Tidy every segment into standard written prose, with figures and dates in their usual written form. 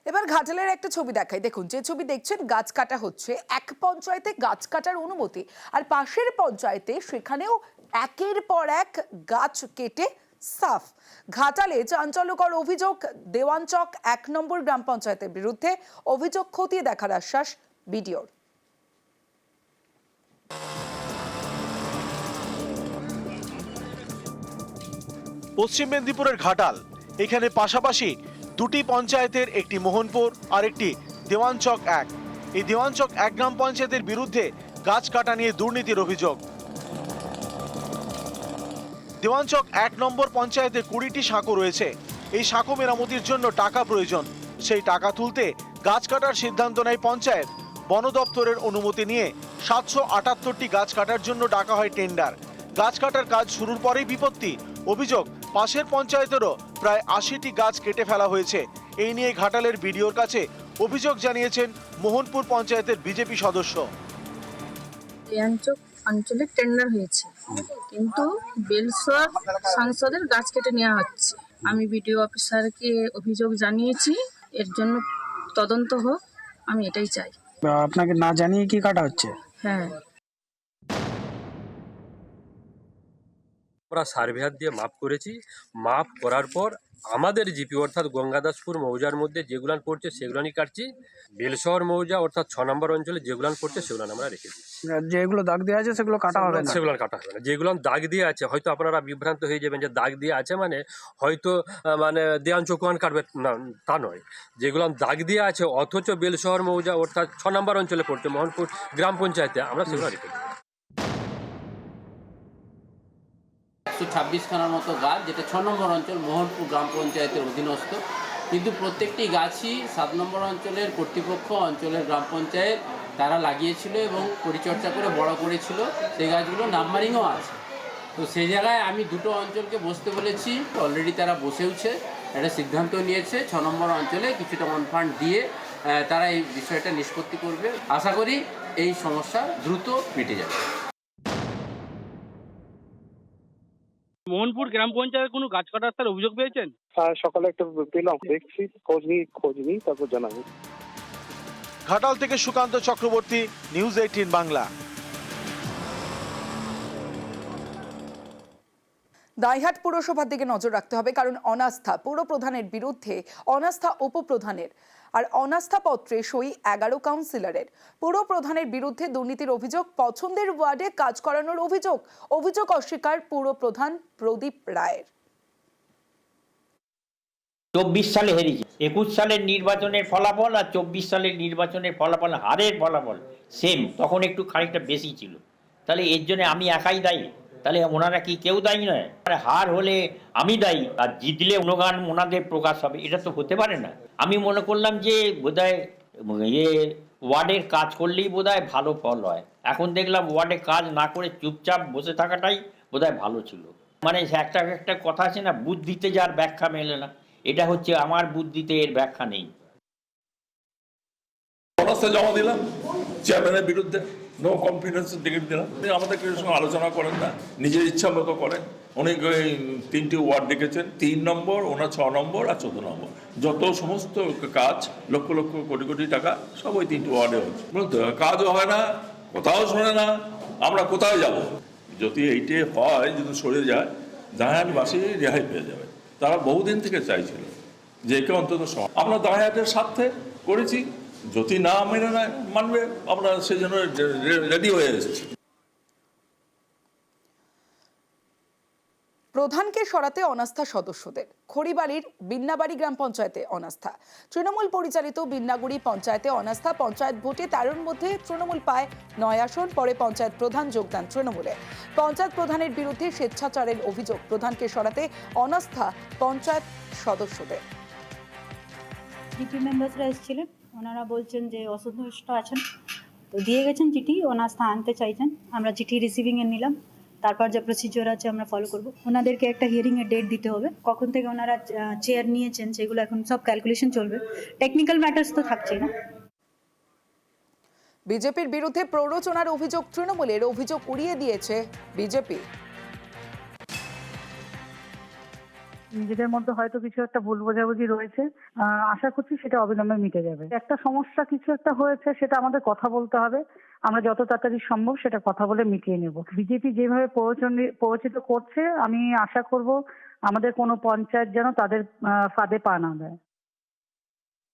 এবার ঘাটালের একটা ছবি দেখাই, দেখুন যে ছবি দেখছেন, গাছ কাটা হচ্ছে। এক পঞ্চায়েতে গাছ কাটার অনুমতি, আর পাশের পঞ্চায়েতে সেখানেও একের পর এক গাছ কেটে সাফ। ঘাটালে চাঞ্চল্যকর অভিযোগ দেওয়ানচক 1 নম্বর গ্রাম পঞ্চায়েতের বিরুদ্ধে। অভিযোগ খতিয়ে দেখার আশ্বাস বিডিওর। পশ্চিম মেদিনীপুরের ঘাটাল, এখানে পাশাপাশি দুটি পঞ্চায়েতের, একটি মোহনপুর আর একটি দেওয়ানচক 1। এই দেওয়ানচক 1 গ্রাম পঞ্চায়েতের বিরুদ্ধে গাছ কাটা নিয়ে দুর্নীতির অভিযোগ। দেওয়ানচক 1 নম্বর পঞ্চায়েতে 20টি সাঁকো রয়েছে। এই সাঁকো মেরামতির জন্য টাকা প্রয়োজন। সেই টাকা তুলতে গাছ কাটার সিদ্ধান্ত নেয় পঞ্চায়েত। বন দপ্তরের অনুমতি নিয়ে 778টি গাছ কাটার জন্য ডাকা হয় টেন্ডার। গাছ কাটার কাজ শুরুর পরেই বিপত্তি। অভিযোগ, পাশের পঞ্চায়েতেরও প্রায় 80টি গাছ কেটে ফেলা হয়েছে। এই নিয়ে ঘাটালের বিডিওর কাছে অভিযোগ জানিয়েছেন মোহনপুর পঞ্চায়েতের বিজেপি সদস্য। দেওয়ানচক অঞ্চলে টেন্ডার হয়েছে, কিন্তু বেলসর সাংসদের গাছ কেটে নেওয়া হচ্ছে। আমি বিডিও অফিসারকে অভিযোগ জানিয়েছি, এর জন্য তদন্ত হোক, আমি এটাই চাই। আপনাকে না জানিয়ে কি কাটা হচ্ছে? হ্যাঁ, আমরা সার্ভেয়ার দিয়ে মাপ করেছি। মাপ করার পর আমাদের জিপি অর্থাৎ গঙ্গাদাসপুর মৌজার মধ্যে যেগুলান পড়ছে সেগুলানই কাটছি। বেলশহর মৌজা অর্থাৎ 6 নম্বর অঞ্চলে যেগুলান পড়ছে সেগুলান আমরা রেখেছি। যেগুলো দাগ দেওয়া আছে সেগুলো কাটা হবে না? সেগুলান কাটা হবে না। যেগুলো দাগ দিয়ে আছে, হয়তো আপনারা বিভ্রান্ত হয়ে যাবেন যে দাগ দিয়ে আছে মানে হয়তো মানে দেওয়ানচক কাটবে না, তা নয়। যেগুলো দাগ দিয়ে আছে অথচ বেলশহর মৌজা অর্থাৎ 6 নম্বর অঞ্চলে পড়ছে মোহনপুর গ্রাম পঞ্চায়েতে, আমরা সেগুলো রেখেছি। 126 খানার মতো গাছ, যেটা 6 নম্বর অঞ্চল মোহনপুর গ্রাম পঞ্চায়েতের অধীনস্থ। কিন্তু প্রত্যেকটি গাছই 7 নম্বর অঞ্চলের কর্তৃপক্ষ, অঞ্চলের গ্রাম পঞ্চায়েত তারা লাগিয়েছিল এবং পরিচর্যা করে বড় করেছিল। সেই গাছগুলো নাম্বারিংও আছে। তো সেই জায়গায় আমি দুটো অঞ্চলকে বসতে বলেছি, অলরেডি তারা বসেওছে, একটা সিদ্ধান্ত নিয়েছে 6 নম্বর অঞ্চলে কিছুটা ফান্ড দিয়ে তারা এই বিষয়টা নিষ্পত্তি করবে। আশা করি এই সমস্যা দ্রুত মিটে যাবে। মোহনপুর গ্রাম পঞ্চায়েত কোনো গাছ কাটার রাস্তার অভিযোগ পেয়েছেন? সকালে একটু পেলাম, দেখছি, খোঁজ নিই তারপর জানাবো। ঘাটাল থেকে সুকান্ত চক্রবর্তী, নিউজ 18 বাংলা। দাইহাট পুরসভার দিকে নজর রাখতে হবে, কারণ অনাস্থা পুর প্রধানের বিরুদ্ধে, অনাস্থা উপপ্রধানের, আর অনাস্থা পত্রে সই 11 কাউন্সিলরের। পুর প্রধানের বিরুদ্ধে দুর্নীতির অভিযোগ, পছন্দের ওয়ার্ডে কাজ করানোর অভিযোগ অস্বীকার পুর প্রধান প্রদীপ রায়ের। 24 সালে হেরেছে, 21 সালের নির্বাচনের ফলাফল আর 24 সালের নির্বাচনের ফলাফল, হারের ফলাফল সেম, তখন একটু খানিকটা বেশি ছিল। তাহলে এর জন্য আমি একাই দায়ী? তাহলে ওনারা কি কেউ দায়ী নয়? হার হলে আমি দায়ী আর জিতলে অনুগান ওনাদের প্রকাশ হবে, এটা তো হতে পারে না। আমি মনে করলাম যে বোধহয় ওয়ার্ডের কাজ করলেই বোধহয় ভালো ফল হয়। এখন দেখলাম ওয়ার্ডে কাজ না করে চুপচাপ বসে থাকাটাই বোধহয় ভালো ছিল। মানে একটা কথা আছে না, বুদ্ধিতে যার ব্যাখ্যা মেলে না, এটা হচ্ছে আমার বুদ্ধিতে এর ব্যাখ্যা নেই। জমা দিলাম চেয়ারম্যানের বিরুদ্ধে, নো কনফিডেন্সের টিকিট দিলাম। আমাদের কেউ সঙ্গে আলোচনা করেন না, নিজের ইচ্ছা মতো করেন। উনি 3টি ওয়ার্ড ডেকেছেন, 3 নম্বর, ওনার 6 নম্বর আর 14 নম্বর। যত সমস্ত কাজ লক্ষ লক্ষ কোটি কোটি টাকা সব ওই 3টি ওয়ার্ডে হচ্ছে। বলতো কাজও হয় না, কোথাও শোনে না, আমরা কোথায় যাব? যদি এইটে হয়, যদি সরে যায়, দাঁড়াটবাসী রেহাই পেয়ে যাবে। তারা বহুদিন থেকে চাইছিল যে একে অন্তত আমরা দাঁড়াটের স্বার্থে করেছি। যদি না মেনে নেয়, মানবে, আমরা সেজন্য রেডি হয়ে এসেছি। প্রধানকে সরাতে অনাস্থা সদস্যদের। খড়িবাড়ির বিন্নাবাড়ি গ্রাম পঞ্চায়েতে অনাস্থা। তৃণমূল পরিচালিত বিন্নাগুড়ি পঞ্চায়েতে অনাস্থা। পঞ্চায়েত ভোটে 13-র মধ্যে তৃণমূল পায় 9 আসন। পরে পঞ্চায়েত প্রধান যোগদান তৃণমূলে। পঞ্চায়েত প্রধানের বিরুদ্ধে স্বেচ্ছাচারের অভিযোগ। প্রধানকে সরাতে অনাস্থা পঞ্চায়েত সদস্যদের। জিপি মেম্বার্সরা এসেছিলেন, ওনারা বলছেন যে অসন্তুষ্ট আছেন, তো দিয়ে গেছেন চিঠি, অনাস্থা আনতে চাইছেন। আমরা চিঠি রিসিভিংয়ে নিলাম, তারপর যে প্রসিজিওর আছে আমরা ফলো করব। ওনাদেরকে একটা হিয়ারিংয়ের ডেট দিতে হবে, কখন থেকে ওনারা চেয়ার নিয়েছেন সেগুলো এখন সব ক্যালকুলেশন চলবে। টেকনিক্যাল ম্যাটার্স তো থাকছেই না। বিজেপির বিরুদ্ধে প্ররোচনার অভিযোগ তৃণমূলের। অভিযোগ উড়িয়ে দিয়েছে বিজেপি। নিজেদের মধ্যে হয়তো কিছু একটা ভুল বোঝাবুঝি রয়েছে, আশা করছি সেটা অবিলম্বে মিটে যাবে। একটা সমস্যা কিছু একটা হয়েছে, সেটা আমাদের কথা বলতে হবে, আমরা যত তাড়াতাড়ি সম্ভব সেটা কথা বলে মিটিয়ে নেব। বিজেপি যেভাবে প্ররোচিত করছে, আমি আশা করব আমাদের কোনো পঞ্চায়েত যেন তাদের ফাঁদে পা না দেয়।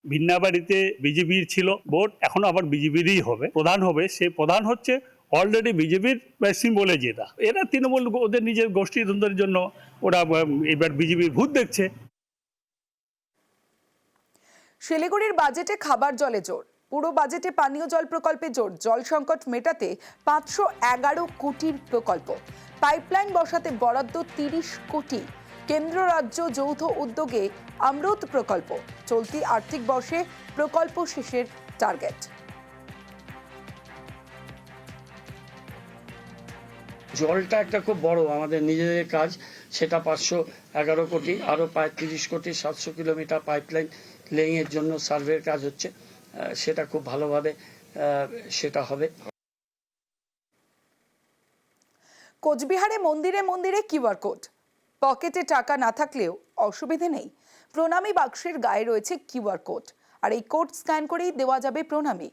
ভিন্নাবাড়িতে বিজেপির ছিল ভোট, এখনো আবার বিজেপিরই হবে, প্রধান হবে। সে প্রধান হচ্ছে অলরেডি বিজেপির সিম্বলে জেতা। এরা তৃণমূল ওদের নিজের গোষ্ঠীতন্ত্রের জন্য ওরা এবার বিজেপির ভূত দেখছে। শিলিগুড়ির বাজেটে খাবার জলে জোর, পুরো বাজেটে পানীয় জল প্রকল্পে জোর। জল সংকট মেটাতে 511 কোটির প্রকল্প, পাইপলাইন বসাতে বরাদ্দ 30 কোটি। কেন্দ্র রাজ্য যৌথ উদ্যোগে অমৃত প্রকল্প, চলতি আর্থিক বর্ষে প্রকল্প শেষের টার্গেট। জলটা একটা খুব বড় আমাদের নিজেদের কাজ, সেটা 511 কোটি, আরও প্রায় 30 কোটি 700 কিলোমিটার পাইপলাইন লেইংয়ের জন্য সার্ভের কাজ হচ্ছে, সেটা খুব ভালোভাবে সেটা হবে। কোচবিহারে মন্দিরে মন্দিরে কিউআর কোড, পকেটে টাকা না থাকলেও অসুবিধে নেই। প্রণামী বাক্সের গায়ে রয়েছে কিউআর কোড, আর এই কোড স্ক্যান করেই দেওয়া যাবে প্রণামী।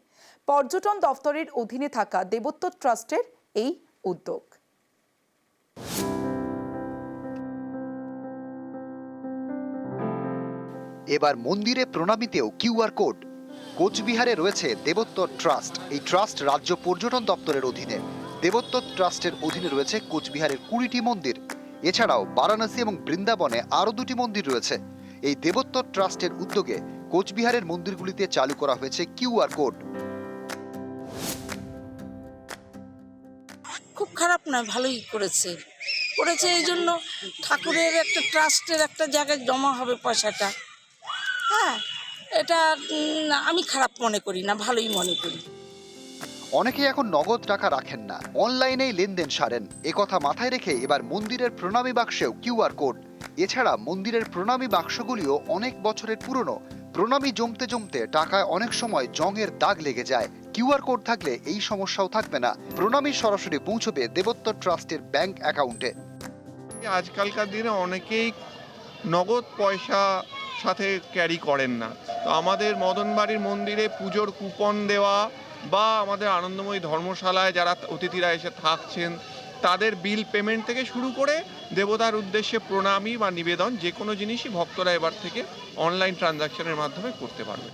পর্যটন দফতরের অধীনে থাকা দেবোত্তর ট্রাস্টের এই উদ্যোগ। এবার মন্দিরে প্রণামীতেও কিউআর কোড। কোচবিহারে রয়েছে দেবোত্তর ট্রাস্ট। এই ট্রাস্ট রাজ্য পর্যটন দপ্তরের অধীনে। দেবোত্তর ট্রাস্টের অধীনে রয়েছে কোচবিহারের 20টি মন্দির। এছাড়াও বারাণসী এবং বৃন্দাবনে আরও 2টি মন্দির রয়েছে। এই দেবোত্তর ট্রাস্টের উদ্যোগে কোচবিহারের মন্দিরগুলিতে চালু করা হয়েছে কিউআর কোড। খুব খারাপ না, ভালোই করেছে এই জন্য ঠাকুরের একটা ট্রাস্টের একটা জায়গায় জমা হবে পয়সাটা। হ্যাঁ, এটা আমি খারাপ মনে করি না, ভালোই মনে করি। অনেকেই এখন নগদ টাকা রাখেন না, অনলাইনেই লেনদেন সারেন। একথা মাথায় রেখে এবার মন্দিরের প্রণামী বাক্সেও কিউআর কোড। এছাড়া মন্দিরের প্রণামী বাক্সগুলিও অনেক বছরের পুরনো। প্রণামী জমতে জমতে টাকায় অনেক সময় জংয়ের দাগ লেগে যায়। কিউআর কোড থাকলে এই সমস্যাও থাকবে না। প্রণামী সরাসরি পৌঁছবে দেবোত্তর ট্রাস্টের ব্যাংক অ্যাকাউন্টে। আজকালকার দিনে অনেকেই নগদ পয়সা সাথে ক্যারি করেন না, তো আমাদের মদনবাড়ির মন্দিরে পুজোর কুপন দেওয়া বা আমাদের আনন্দময়ী ধর্মশালায় যারা অতিথিরা এসে থাকছেন তাদের বিল পেমেন্ট থেকে শুরু করে দেবতার উদ্দেশ্যে প্রণামী বা নিবেদন যে কোনো জিনিসই ভক্তরা এবার থেকে অনলাইন ট্রানজাকশনের মাধ্যমে করতে পারবে।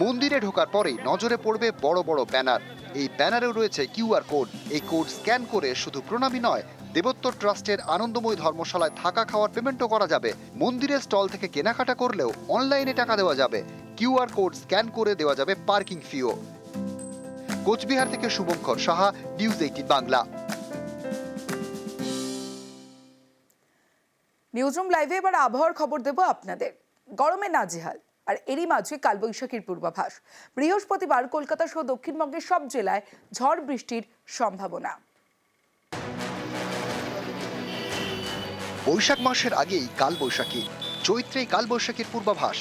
মন্দিরে ঢোকার পরেই নজরে পড়বে বড় বড় ব্যানার। এই ব্যানারেও রয়েছে কিউআর কোড। এই কোড স্ক্যান করে শুধু প্রণামী নয়, দেবোত্তর ট্রাস্টের আনন্দময়ী ধর্মশালায় থাকা খাওয়ার পেমেন্টও করা যাবে। মন্দিরের স্টল থেকে কেনাকাটা করলেও অনলাইনে টাকা দেওয়া যাবে। কিউআর কোড স্ক্যান করে দেওয়া যাবে পার্কিং ফিও। কোচবিহার থেকে শুভঙ্কর সাহা, নিউজ 18 বাংলা। নিউজরুম লাইভে এবার আবহাওয়ার খবর দেব আপনাদের। গরমে নাজেহাল, আর এরই মাঝে কালবৈশাখীর পূর্বাভাস। বৃহস্পতিবার কলকাতা সহ দক্ষিণবঙ্গের সব জেলায় ঝড় বৃষ্টির সম্ভাবনা। বৈশাখ মাসের আগেই কালবৈশাখী, চৈত্রেই কালবৈশাখীর পূর্বাভাস।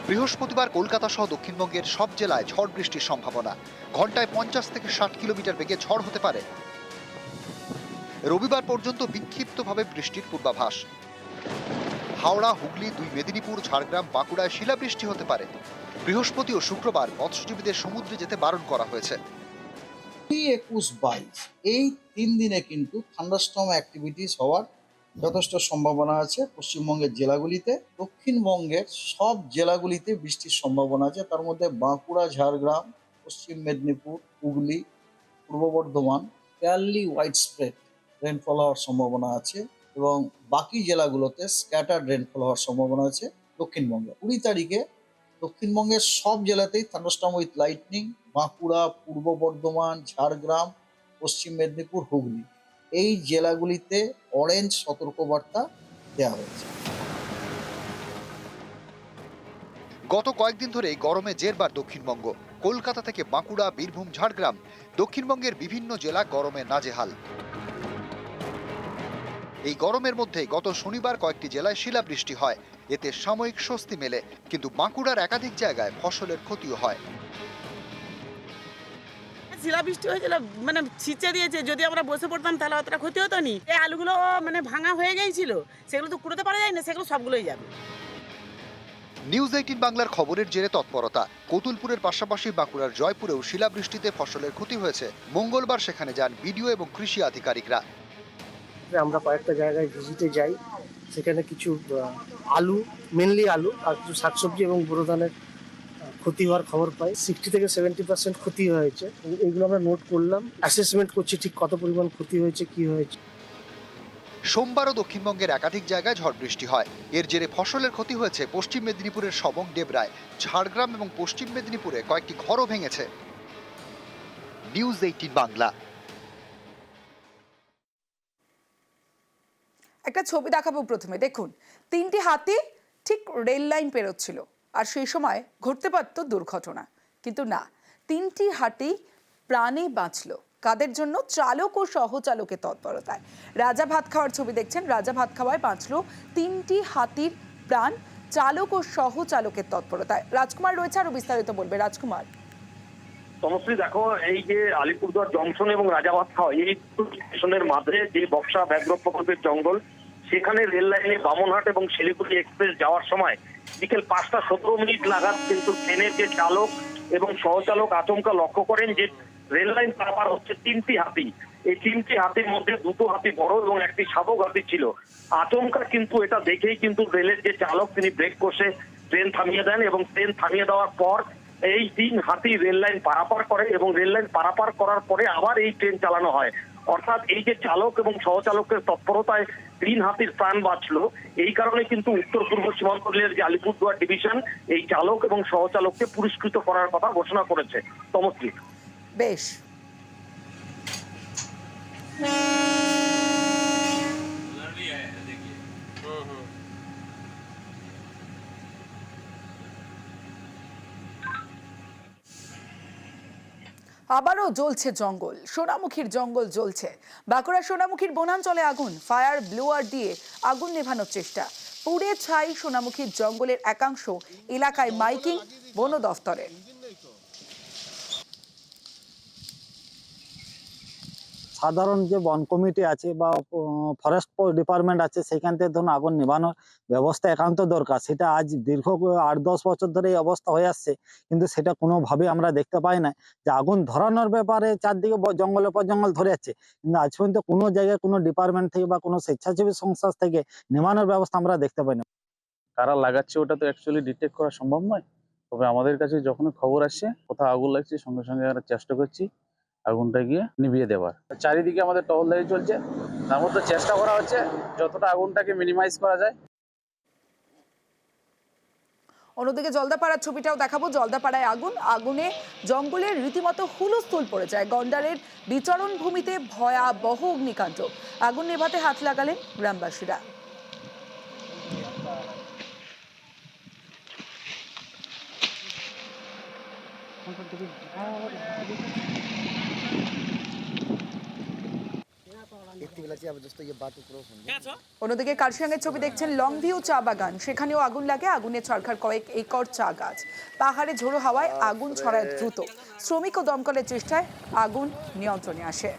বৃহস্পতিবার কলকাতা সহ দক্ষিণবঙ্গের সব জেলায় ঝড় বৃষ্টির সম্ভাবনা। ঘন্টায় 50 থেকে 60 কিলোমিটার বেগে ঝড় হতে পারে। রবিবার পর্যন্ত বিক্ষিপ্তভাবে বৃষ্টির পূর্বাভাস। হাওড়া, হুগলি, 2 মেদিনীপুর, ঝাড়গ্রাম, বাঁকুড়ায় শিলাবৃষ্টি হতে পারে। বৃহস্পতি ও শুক্রবার মৎস্যজীবীদের সমুদ্রে যেতে বারণ করা হয়েছে। 21-22 এই 3 দিনে কিন্তু থান্ডারস্টর্ম অ্যাক্টিভিটিস হওয়ার যথেষ্ট সম্ভাবনা আছে পশ্চিমবঙ্গের জেলাগুলিতে। দক্ষিণবঙ্গের সব জেলাগুলিতে বৃষ্টির সম্ভাবনা আছে, তার মধ্যে বাঁকুড়া, ঝাড়গ্রাম, পশ্চিম মেদিনীপুর, হুগলি, পূর্ব Bardhaman fairly wide spread rainfall হওয়ার সম্ভাবনা আছে, এবং বাকি জেলাগুলোতে স্ক্যাটার্ড রেনফল হওয়ার সম্ভাবনা আছে। দক্ষিণবঙ্গে 20 তারিখে দক্ষিণবঙ্গের সব জেলাতেই থান্ডারস্টর্ম উইথ লাইটনিং, বাঁকুড়া, পূর্ব বর্ধমান, ঝাড়গ্রাম, পশ্চিম মেদিনীপুর, হুগলি এই জেলাগুলিতে অরেঞ্জ সতর্কবার্তা দেওয়া হয়েছে। গত কয়েকদিন ধরে গরমে জেরবার দক্ষিণবঙ্গ। কলকাতা থেকে বাঁকুড়া, বীরভূম, ঝাড়গ্রাম, দক্ষিণবঙ্গের বিভিন্ন জেলা গরমে নাজেহাল। এই গরমের মধ্যে গত শনিবার কয়েকটি জেলায় শিলাবৃষ্টি হয়। এতে সাময়িক স্বস্তি মেলে, কিন্তু বাঁকুড়ার একাধিক জায়গায় ফসলের ক্ষতিও হয়। শিলাবৃষ্টি হয়েছিল, মানে ছিঁচে দিয়েছে। যদি আমরা বসে পড়তাম তাহলে অতটা ক্ষতি হতো নি। এই আলুগুলো মানে ভাঙা হয়ে গিয়েছিল, সেগুলো তো কুড়োতে পারা যায় না, সেগুলো সবগুলোই যাবে। নিউজ 18 বাংলার খবরের জেরে তৎপরতা। কতুলপুরের পাশাপাশি বাঁকুড়ার জয়পুরেও শিলাবৃষ্টিতে ফসলের ক্ষতি হয়েছে। মঙ্গলবার সেখানে যান বিডিও এবং কৃষি আধিকারিকরা। আমরা কয়েকটা জায়গায় ভিজিটে যাই, সেখানে কিছু আলু, মেনলি আলু আর কিছু শাকসবজি এবং বোরো ধানের ক্ষতি হওয়ার খবর পাই। 60 থেকে 70% ক্ষতি হয়েছে। এইগুলো আমরা নোট করলাম, অ্যাসেসমেন্ট করছি ঠিক কত পরিমাণ ক্ষতি হয়েছে, কি হয়েছে। সোমবারও দক্ষিণবঙ্গের একাধিক জায়গায় ঝড় বৃষ্টি হয়। এর জেরে ফসলের ক্ষতি হয়েছে পশ্চিম মেদিনীপুরের সবং, ডেবরায়, ঝাড়গ্রাম এবং পশ্চিম মেদিনীপুরে কয়েকটি ঘরও ভেঙেছে। নিউজ 18 বাংলা। একটা ছবি দেখাবো প্রথমে, দেখুন 3টি হাতি ঠিক রেল লাইন পেরোচ্ছিল আর সেই সময় ঘটতে পারত দুর্ঘটনা, কিন্তু না, 3টি হাতি প্রাণে বাঁচলো। কাদের জন্য? চালক ও সহচালকের তৎপরতায়। রাজা ভাত খাওয়ার ছবি দেখছেন, রাজা ভাত খাওয়ায় বাঁচলো 3টি হাতির প্রাণ চালক ও সহচালকের তৎপরতায়। রাজকুমার রয়েছে, আরো বিস্তারিত বলবে। রাজকুমার। তমশ্রী, দেখো, এই যে আলিপুরদুয়ার জংশন এবং রাজাভাত খাওয়া, এই স্টেশনের মাঝে যে বক্সা ব্যাঘ্র প্রকল্পের জঙ্গল, সেখানে রেল লাইনে বামনহাট এবং শিলিগুড়ি এক্সপ্রেস যাওয়ার সময় বিকেল 5টা 17 মিনিট নাগাদ কিন্তু ট্রেনের যে চালক এবং সহচালক আচমকা লক্ষ্য করেন যে রেল লাইন পারাপার হচ্ছে 3টি হাতি। এই 3টি হাতির মধ্যে 2টো হাতি বড় এবং একটি শাবক হাতি ছিল। আচমকা কিন্তু এটা দেখেই কিন্তু রেলের যে চালক তিনি ব্রেক কষে ট্রেন থামিয়ে দেন এবং ট্রেন থামিয়ে দেওয়ার পর এই 3 হাতি রেল লাইন পারাপার করে এবং রেল লাইন পারাপার করার পরে আবার এই ট্রেন চালানো হয়। অর্থাৎ এই যে চালক এবং সহচালকের তৎপরতায় 3 হাতির প্রাণ বাঁচলো। এই কারণে কিন্তু উত্তর পূর্ব সীমান্ত রেলের যে আলিপুরদুয়ার ডিভিশন এই চালক এবং সহচালককে পুরস্কৃত করার কথা ঘোষণা করেছে। তমশ্রী, বেশ। আবারও জ্বলছে জঙ্গল, সোনামুখীর জঙ্গল জ্বলছে। বাঁকুড়া সোনামুখীর বনাঞ্চলে আগুন, ফায়ার ব্লোয়ার দিয়ে আগুন নেভানোর চেষ্টা। পুড়ে ছাই সোনামুখীর জঙ্গলের একাংশ, এলাকায় মাইকিং বন দফতরের। সাধারণ যে বন কমিটি আছে বা ফরেস্ট ডিপার্টমেন্ট আছে, সেখান থেকে ধরুন আগুন নেভানোর ব্যবস্থা একান্ত দরকার। সেটা আজ দীর্ঘ 8-10 বছর ধরে এই অবস্থা হয়ে আসছে, কিন্তু সেটা কোনোভাবে আমরা দেখতে পাই না যে আগুন ধরানোর ব্যাপারে চারদিকে জঙ্গলের পর জঙ্গল ধরে যাচ্ছে, কিন্তু আজ পর্যন্ত কোনো জায়গায় কোনো ডিপার্টমেন্ট থেকে বা কোনো স্বেচ্ছাসেবী সংস্থা থেকে নেভানোর ব্যবস্থা আমরা দেখতে পাই না। কারা লাগাচ্ছে ওটা তো অ্যাকচুয়ালি ডিটেক্ট করা সম্ভব নয়। তবে আমাদের কাছে যখন খবর আসছে কোথাও আগুন লাগছে, সঙ্গে সঙ্গে আমরা চেষ্টা করছি আগুনটা গিয়ে নিভিয়ে দেওয়ার। চারিদিকে আমাদের টহলদারি চলছে, তার মধ্যে চেষ্টা করা হচ্ছে যতটা আগুনটাকে মিনিমাইজ করা যায়। অন্যদিকে জলদাপাড়ার ছবিটাও দেখাবো। জলদাপাড়ায় আগুন, আগুনে জঙ্গলের রীতিমতো হুলস্থুল পড়ে যায়। গন্ডারের বিচরণ ভূমিতে ভয়াবহ অগ্নিকাণ্ড। আগুন নেভাতে হাত লাগালেন গ্রামবাসীরা। অন্যদিকে কার্শিয়াংয়ের ছবি দেখছেন, লংভিউ চা বাগান, সেখানেও আগুন লাগে। আগুনে ছারখার কয়েক একর চা গাছ। পাহাড়ে ঝোড়ো হাওয়ায় আগুন ছড়ায় দ্রুত। শ্রমিক ও দমকলের চেষ্টায় আগুন নিয়ন্ত্রণে আসে।